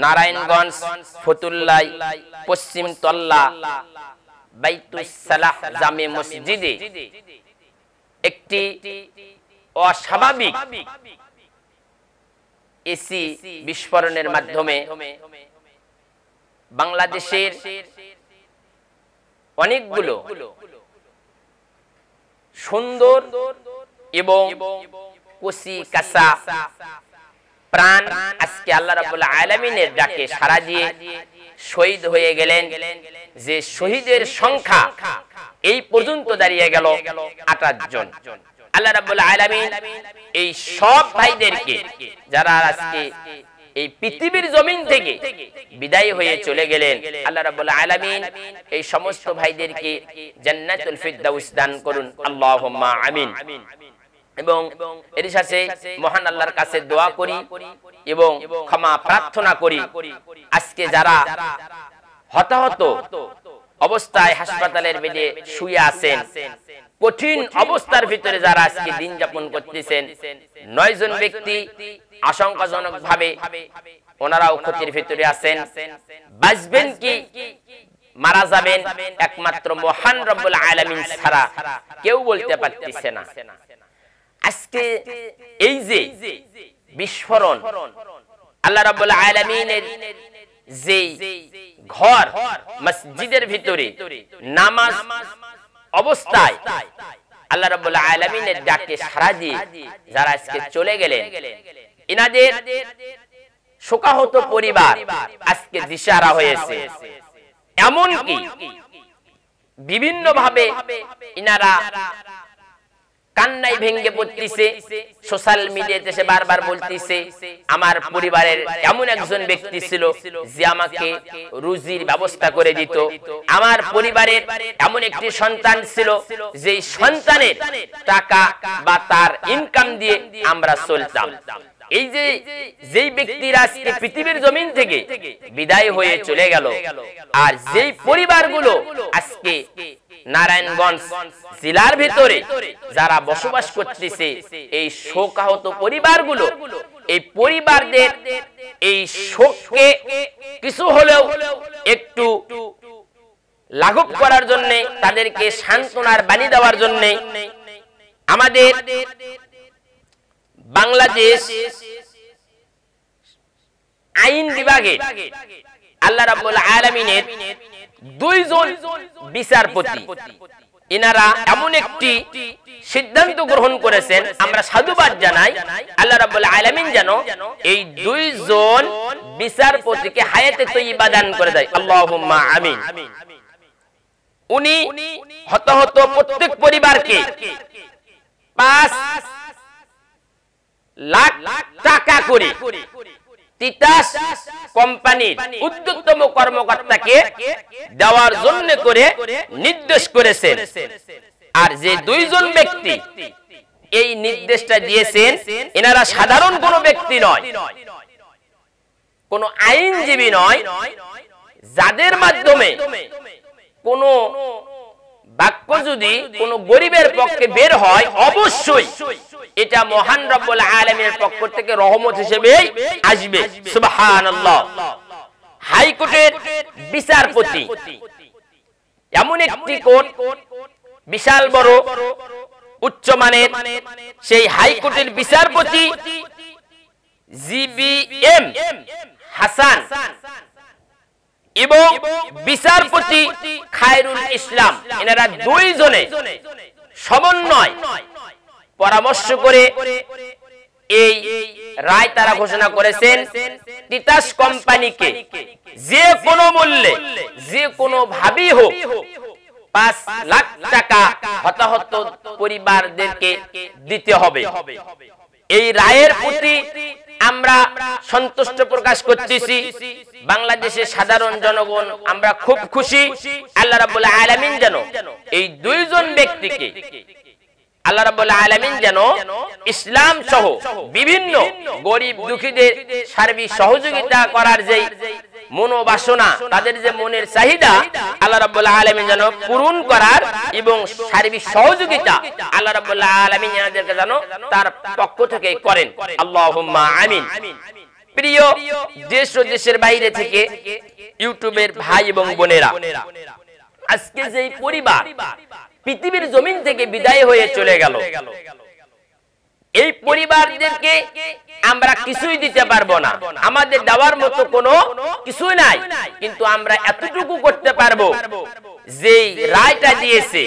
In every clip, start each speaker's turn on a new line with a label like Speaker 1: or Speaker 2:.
Speaker 1: নারায়ণগঞ্জ ফতুল্লাই পশ্চিম তল্লা বাইতুস সালাহ জামে মসজিদে একটি অস্বাভাবিক এসি বিস্ফোরণের মাধ্যমে বাংলাদেশের অনেকগুলো সুন্দর এবং কচি কাঁচা প্রাণ আজকে আল্লাহ রাব্বুল আলামিনের ডাকে সাড়া দিয়ে শহীদ হয়ে গেলেন। যে শহীদের সংখ্যা এই পর্যন্ত দাঁড়িয়ে গেল 28 জন। আল্লাহ রাব্বুল আলামিন এই সব ভাইদেরকে যারা আজকে এই পৃথিবীর জমিন থেকে বিদায় হয়ে চলে গেলেন, আল্লাহ রাব্বুল আলামিন এই সমস্ত ভাইদেরকে জান্নাতুল ফিরদাউস দান করুন, আল্লাহুম্মা আমিন। এবং এর সাথে মহান আল্লাহর কাছে দোয়া করি এবং ক্ষমা প্রার্থনা করি আজকে যারা হতাহত অবস্থায় হাসপাতালের বেডে শুয়ে আছেন, কঠিন অবস্থার ভিতরে যারা আজকে দিন যাপন করতেছেন, 9 জন ব্যক্তি আশঙ্কাজনক ভাবে ওনারাও ক্ষতির ভিতরে আছেন। বাঁচবেন কি মারা যাবেন একমাত্র মহান রব্বুল আলামিন ছাড়া কেউ বলতে পারতেছে না। আজকে এই যে বিস্ফোরণ, আল্লাহ রাব্বুল আলামিনের যে ঘর মসজিদের ভিতরে নামাজ অবস্থায় আল্লাহ রাব্বুল আলামিনের ডাকে সাড়া দিয়ে যারা আজকে চলে গেলেন, ইনাদের শোকাহত পরিবার আজকে দিশাহারা হয়েছে। এমনকি বিভিন্ন ভাবে ইনারা কান্নায় ভেঙে পড়তেছে, সোশ্যাল মিডিয়াতে সে বারবার বলতেছে আমার পরিবারের এমন একজন ব্যক্তি ছিল যে আমাকে রুজির ব্যবস্থা করে দিত, আমার পরিবারের এমন একটি সন্তান ছিল যে সন্তানের টাকা বা তার ইনকাম দিয়ে আমরা চলতাম। এই যে যেই ব্যক্তিরা আজকে পৃথিবীর জমিন থেকে বিদায় হয়ে চলে গেল, আর যেই পরিবারগুলো আজকে নারায়ণগঞ্জ জেলার ভিতরে যারা বসবাস করতেছে, এই শোকাহত পরিবারগুলো, এই পরিবারদের এই শোককে কিছু হলেও একটু লাঘব করার জন্য, তাদেরকে সান্ত্বনার বাণী দেওয়ার জন্য আমাদের বাংলাদেশ আইন বিভাগে আল্লাহ রাব্বুল আলামিনের 2 জন বিচারপতি, ইনারা এমন একটি সিদ্ধান্ত গ্রহণ করেছেন, আমরা সাধুবাদ জানাই। আল্লাহ রাব্বুল আলামিন যেন এই 2 জন বিচারপতিকে হায়াতে তয়্যিবা দান করে দেয়, আল্লাহুম্মা আমিন। উনি হতাহত প্রত্যেক পরিবারকে 5 লাখ টাকা করে তিতাস কোম্পানির উদ্যোক্তম কর্মকর্তাকে দেওয়ার জন্য করে নির্দেশ করেছেন। আর যে 2 জন ব্যক্তি এই নির্দেশটা দিয়েছেন, এনারা সাধারণ কোনো ব্যক্তি নয়, কোনো আইনজীবী নয়, যাদের মাধ্যমে কোনো বাক্য যদি কোনো গরিবের পক্ষে বের হয়, অবশ্যই এটা মহান রব্বুল আলামিনের পক্ষ থেকে রহমত হিসেবে আসবে, সুবহানাল্লাহ। হাইকোর্টের বিচারপতি, এমন একটি কোর্ট, বিশাল বড় উচ্চমানের সেই হাইকোর্টের বিচারপতি জিবিএম হাসান এবং বিচারপতি খায়রুল ইসলাম, এনারা 2 জনে সমন্বয় পরামর্শ করে এই রায় তারা ঘোষণা করেছেন, তিতাস কোম্পানিকে যে কোনো মূল্যে, যে কোনো ভাবেই হোক 5 লাখ টাকা হতাহত পরিবারদেরকে দিতে হবে। এই রায়ের প্রতি আমরা সন্তুষ্ট প্রকাশ করতেছি। বাংলাদেশের সাধারণ জনগণ আমরা খুব খুশি। আল্লাহ রাব্বুল আলামিন যেন এই 2 জন ব্যক্তিকে, আল্লাহ রাব্বুল আলামিন যেন ইসলাম সহ বিভিন্ন গরিব দুঃখীদের সার্বিক সহযোগিতা করার যে মনোবাসনা, তাদের যে মনের চাহিদা, আল্লাহ রাব্বুল আলামিন যেন পূরণ করার এবং সার্বিক সহযোগিতা আল্লাহ রাব্বুল আলামিন এনাদেরকে যেন তার পক্ষ থেকে করেন, আল্লাহুম্মা আমিন। প্রিয় দেশ ও দেশের বাইরে থেকে ইউটিউবের ভাই এবং বোনেরা, আজকে যে পরিবার পৃথিবীর জমিন থেকে বিদায় হয়ে চলে গেল, এই পরিবারদেরকে আমরা কিছুই দিতে পারবো না, আমাদের দেওয়ার মতো কোনো কিছুই নাই, কিন্তু আমরা এতটুকু করতে পারবো যে রায়টা দিয়েছে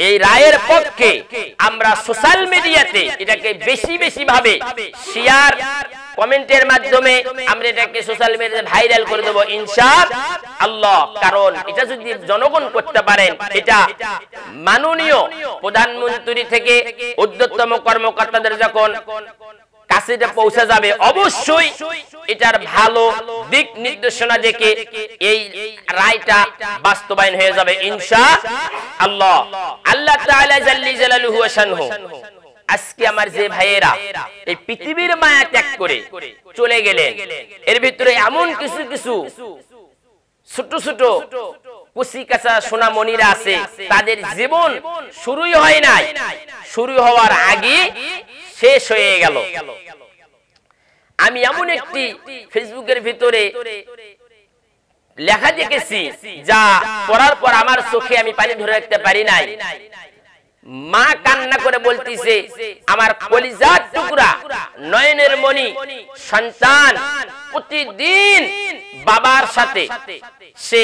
Speaker 1: এই রায়ের পক্ষে আমরা সোশ্যাল মিডিয়াতে এটাকে বেশি বেশি ভাবে শেয়ার কমেন্টের মাধ্যমে আমরা এটাকে সোশ্যাল মিডিয়াতে ভাইরাল করে দেব ইনশাআল্লাহ। কারণ এটা যদি জনগণ করতে পারেন, এটা মাননীয় প্রধানমন্ত্রী থেকে ঊর্ধ্বতম কর্মকর্তাদের যখন কাছে পৌঁছে যাবে, অবশ্যই এটার ভালো দিক নির্দেশনা দেখে এই রায়টা বাস্তবায়ন হয়ে যাবে ইনশাআল্লাহ। আল্লাহ তাআলা জাল্লি জালালুহু ওয়া শানহু আজকে আমার যে ভাইয়েরা এই পৃথিবীর মায়া ত্যাগ করে চলে গেলেন, এর ভিতরে এমন কিছু কিছু ছোট ছোট কুচি কাঁচা সোনামণিরা আছে, তাদের জীবন শুরুই হয় নাই, শুরু হওয়ার আগে শেষ হয়ে গেল। আমি এমন একটি ফেসবুকের ভিতরে লেখা দেখেছি যা পড়ার পর আমার চোখে আমি পানি ধরে রাখতে পারি নাই। মা কান্না করে বলতিছে, আমার কলিজার টুকরা নয়নের মণি সন্তান প্রতিদিন বাবার সাথে সে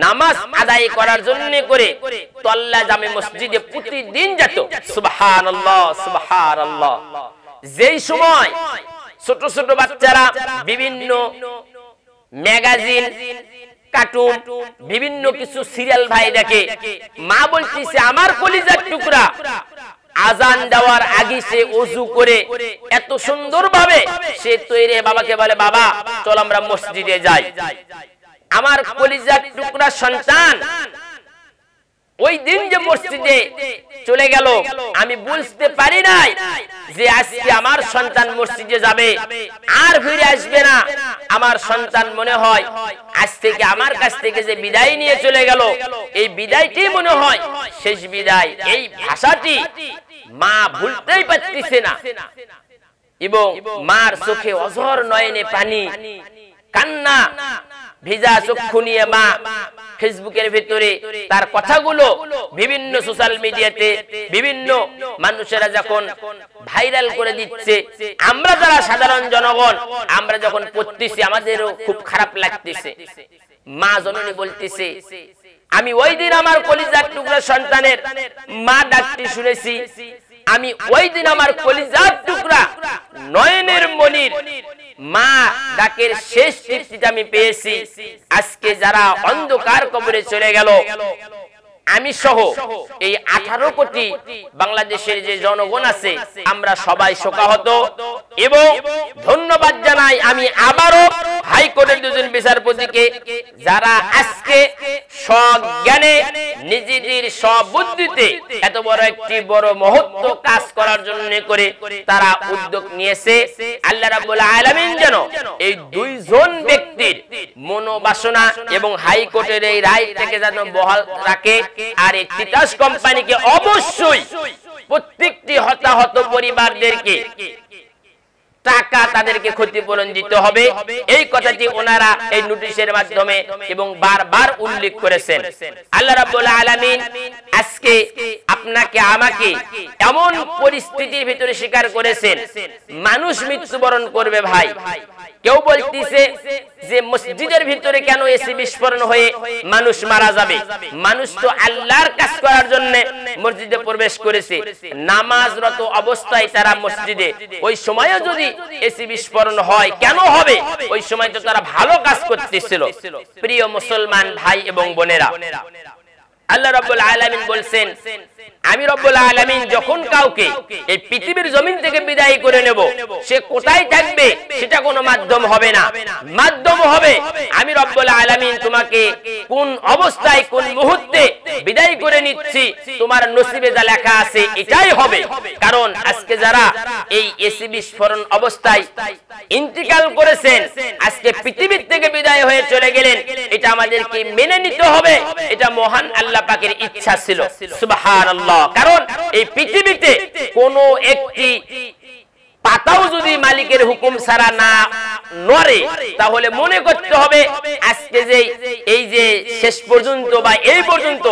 Speaker 1: নামাজ আদায় করার জন্য করে তল্লা জামে মসজিদে প্রতিদিন যেত। সুবহানাল্লাহ সুবহানাল্লাহ। যেই সময় ছোট ছোট বাচ্চারা বিভিন্ন ম্যাগাজিন, কার্টুন, বিভিন্ন কিছু সিরিয়াল ভাই দেখে, মা বলতেছে আমার কলিজার টুকরা আজান দেওয়ার আগে সে ওযু করে এত সুন্দর ভাবে সে তৈরি বাবাকে বলে, বাবা চল আমরা মসজিদে যাই। আমার কলিজার টুকরা সন্তান ওই দিন যে মসজিদে চলে গেল, আমি বুঝতে পারি নাই যে আজকে আমার সন্তান মসজিদে যাবে আর ফিরে আসবে না। আমার সন্তান মনে হয় আজ থেকে আমার কাছ থেকে যে বিদায় নিয়ে চলে গেল, এই বিদায়টি মনে হয় শেষ বিদায়। এই ভাষাটি মা ভুলতেই পারতেছে না এবং মার চোখে অঝর নয়নে পানি, কান্না ভিজা চক্ষু নিয়ে মা ফেসবুকের ভিতরে তার কথাগুলো বিভিন্ন সোশ্যাল মিডিয়াতে বিভিন্ন মানুষেরা যখন ভাইরাল করে দিচ্ছে, আমরা যারা সাধারণ জনগণ আমরা যখন পড়তেছি আমাদেরও খুব খারাপ লাগতেছে। মা জননী বলতেছে, আমি ওই দিন আমার কলিজার টুকরা সন্তানের মা ডাকতে শুনেছি, আমি ওই দিন আমার কলিজার টুকরা নয়নের মনির মা ডাকের শেষ তৃপ্তিটা আমি পেয়েছি। আজকে যারা অন্ধকার কবরে চলে গেল, আমি সহ এই 18 কোটি বাংলাদেশের যে জনগণ আছে আমরা সবাই শোকাহত এবং ধন্যবাদ জানাই আমি আবারও হাইকোর্টের দুজন বিচারপতিকে, যারা আজকে সজ্ঞানে নিজেদের সবুদ্ধিতে এত বড় একটি বড় মহত্ব কাজ করার জন্য করে তারা উদ্যোগ নিয়েছে। আল্লাহ রাব্বুল আলামিন যেন এই দুইজন ব্যক্তির মনোবাসনা এবং হাইকোর্টের এই রায় থেকে যেন বহাল রাখে। আর এই তিতাস কোম্পানিকে অবশ্যই প্রত্যেকটি হতাহত পরিবারদেরকে টাকা তাদেরকে ক্ষতিপূরণ দিতে হবে, এই কথাটি ওনারা এই নোটিশের মাধ্যমে এবং বারবার উল্লেখ করেছেন। আল্লাহ রাব্বুল আলামিন আজকে আপনাকে আমাকে এমন পরিস্থিতির ভিতরে স্বীকার করেছেন, মানুষ মৃত্যুবরণ করবে ভাই। কেউ বলতেছে যে মসজিদের ভিতরে কেন এসি বিস্ফোরণ হয়ে মানুষ মারা যাবে? মানুষ তো আল্লাহর কাজ করার জন্য মসজিদে প্রবেশ করেছে, নামাজরত অবস্থায় তারা মসজিদে, ওই সময়ও যদি এসি বিস্ফোরণ হয় কেন হবে? ওই সময় তো তারা ভালো কাজ করতেছিল। প্রিয় মুসলমান ভাই এবং বোনেরা, আল্লাহ রাব্বুল আলামিন বলছেন, আমি রব্বুল আলামিন যখন কাউকে এই পৃথিবীর জমিন থেকে বিদায় করে নেব, সে কোথায় থাকবে সেটা কোনো মাধ্যম হবে না, মাধ্যম হবে আমি রব্বুল আলামিন তোমাকে কোন অবস্থায় কোন মুহূর্তে বিদায় করে নিচ্ছি, তোমার নসিবে যা লেখা আছে এটাই হবে। কারণ আজকে যারা এই এসি বিস্ফোরণ অবস্থায় ইন্তিকাল করেছেন, আজকে পৃথিবীর থেকে বিদায় হয়ে চলে গেলেন, এটা আমাদেরকে মেনে নিতে হবে, এটা মহান আল্লাহ পাকের ইচ্ছা ছিল। সুবহানাল্লাহ। কারণ এই পৃথিবীতে কোন একটি পাতাও যদি মালিকের হুকুম ছাড়া না নড়ে, তাহলে মনে করতে হবে আজকে যে এই যে শেষ পর্যন্ত বা এই পর্যন্ত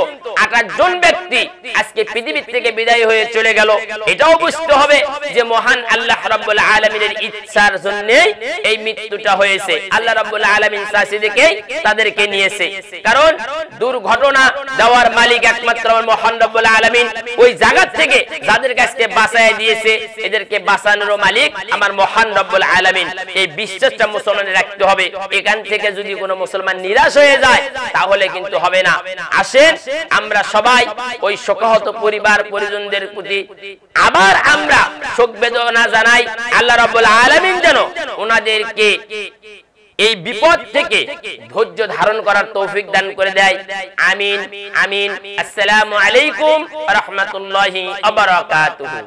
Speaker 1: 28 জন ব্যক্তি আজকে পৃথিবী থেকে বিদায় হয়ে চলে গেল, এটাও বুঝতে হবে যে মহান আল্লাহ রাব্বুল আলামিনের ইচ্ছার জন্য এই মৃত্যুটা হয়েছে। আল্লাহ রাব্বুল আলামিন চাষীদেরকে তাদেরকে নিয়েছে, কারণ দুর্ঘটনা দেওয়ার মালিক একমাত্র মহান রাব্বুল আলামিন। ওই জায়গা থেকে যাদের কাছে বাঁচায় দিয়েছে, এদেরকে বাঁচানোর মালিক আমার মহান রব্বুল আলামিন। এই বিশ্বাসটা মুসলমানের রাখতে হবে। এখান থেকে যদি কোনো মুসলমান নিরাশ হয়ে যায় তাহলে কিন্তু হবে না। আসেন আমরা সবাই ওই শোকাহত পরিবার পরিজনদের প্রতি আবার আমরা শোক বেদনা জানাই। আল্লাহ রাব্বুল আলামিন যেন ওনাদেরকে এই বিপদ থেকে ধৈর্য ধারণ করার তৌফিক দান করে দেয়। আমিন আমিন। আসসালামু আলাইকুম ওয়া রাহমাতুল্লাহি ওয়া বারাকাতুহু।